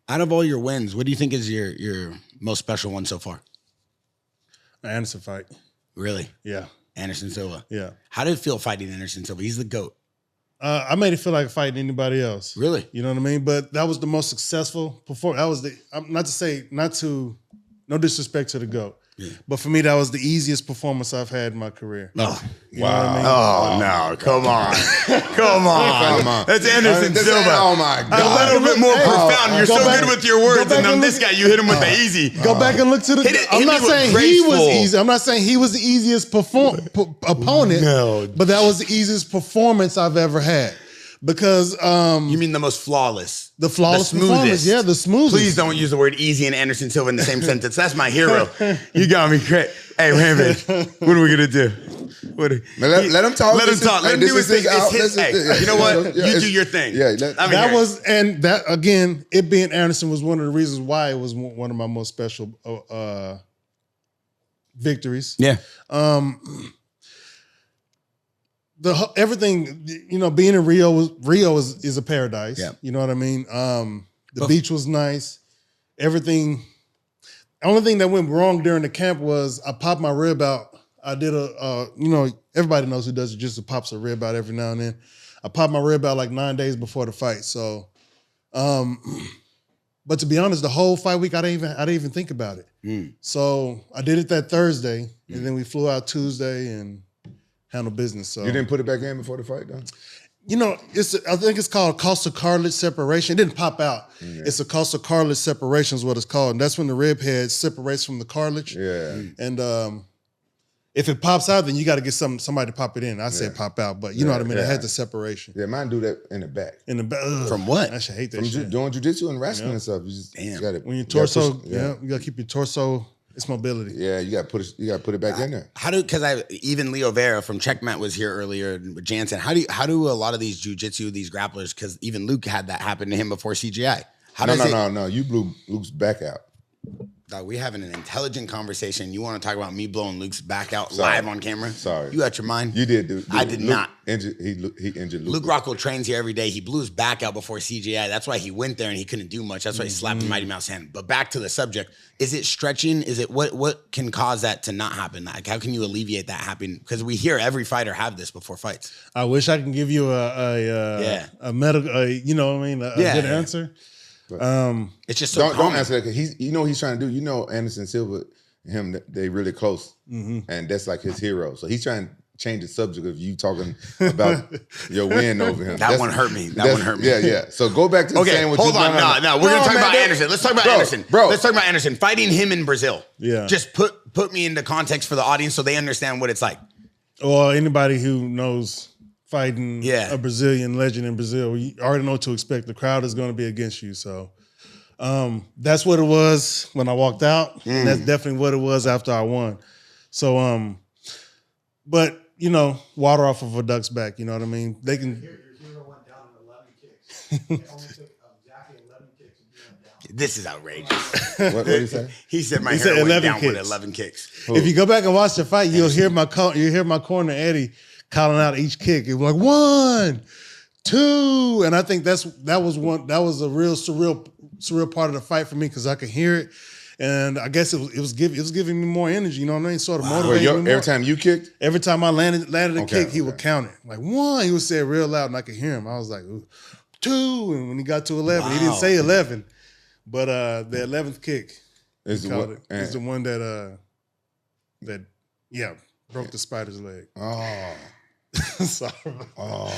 Out of all your wins, what do you think is your most special one so far? Anderson fight. Really? Yeah. Anderson Silva. Yeah. How did it feel fighting Anderson Silva? He's the GOAT. I made it feel like fighting anybody else. Really? You know what I mean? But that was the most successful performance. That was no disrespect to the GOAT. Yeah. But for me, that was the easiest performance I've had in my career. Oh, you know what I mean? Oh, no. Come on. Come on. That's Anderson Silva. Oh, my God. A little bit more profound. You're so good with your words. And then this guy, you hit him with the easy. Go back and look to the... I'm not saying he was easy. I'm not saying he was the easiest opponent. No. But that was the easiest performance I've ever had. Because... you mean the most flawless? The flawless performance. Yeah, the smoothest. Please don't use the word easy and Anderson Silva in the same sentence. That's my hero. You got me crazy. Hey, Rampage, what are we going to do? Let him talk. Let him talk. Let him do his thing. Hey, you know what? You do your thing. Yeah, that again, it being Anderson was one of the reasons why it was one of my most special victories. Yeah. Everything, you know, being in Rio is a paradise. Yeah. You know what I mean? The beach was nice. Everything. The only thing that went wrong during the camp was I popped my rib out. I did you know, everybody knows who does it, just pops a rib out every now and then. I popped my rib out like 9 days before the fight. So, but to be honest, the whole fight week, I didn't even think about it. So I did it that Thursday, and then we flew out Tuesday and handle business. So you didn't put it back in before the fight, though? You know, I think it's called costal cartilage separation. It didn't pop out. Yeah. It's a costal cartilage separation is what it's called. And that's when the rib head separates from the cartilage. Yeah. And if it pops out, then you got to get somebody to pop it in. I said pop out, but you know what I mean? It had the separation. Yeah, mine do that in the back. In the back. From what? I should hate that From shit. doing jiu-jitsu and wrestling and stuff. You gotta, when your torso, you got to keep your torso. It's mobility. Yeah, you got to put it back in there. Because even Leo Vera from Checkmate was here earlier with Jansen. How do a lot of these jujitsu, these grapplers, because even Luke had that happen to him before CGI. No. You blew Luke's back out. Dog, we having an intelligent conversation. You want to talk about me blowing Luke's back out live on camera? Sorry. You out your mind? You did, dude. I did not. He injured Luke. Luke Rockhold trains here every day. He blew his back out before CGI. That's why he went there and he couldn't do much. That's why he slapped the Mighty Mouse hand. But back to the subject. Is it stretching? Is it what can cause that to not happen? Like, how can you alleviate that happening? Because we hear every fighter have this before fights. I wish I can give you a medical, you know what I mean, a good answer. It's just so don't answer that because you know what he's trying to do. You know Anderson Silva and him, they really close, and that's like his hero. So he's trying to change the subject of you talking about your win over him. That one hurt me. Yeah. So go back to saying what hold on. No, we're gonna talk about Anderson. Let's talk about Anderson, bro. Let's talk about Anderson fighting him in Brazil. Yeah, just put me into context for the audience so they understand what it's like. Or anybody who knows. Fighting a Brazilian legend in Brazil, you already know what to expect. The crowd is going to be against you. So that's what it was when I walked out. And that's definitely what it was after I won. So, but, you know, water off of a duck's back. You know what I mean? They can. Your hero went down in 11 kicks. It only took exactly 11 kicks to be down. This is outrageous. What did he say? He said my hero went down with 11 kicks. If you go back and watch the fight, you'll hear my corner, Eddie, calling out each kick. It was like 1, 2, and I think that was a real surreal part of the fight for me because I could hear it, and I guess it was giving me more energy. You know what I mean? Sort of motivating me more. Every time you kicked, every time I landed a kick, he would count it like 1. He would say it real loud, and I could hear him. I was like 2, and when he got to 11, he didn't say 11, but the 11th kick is the one that broke the spider's leg. Oh. Sorry. Oh.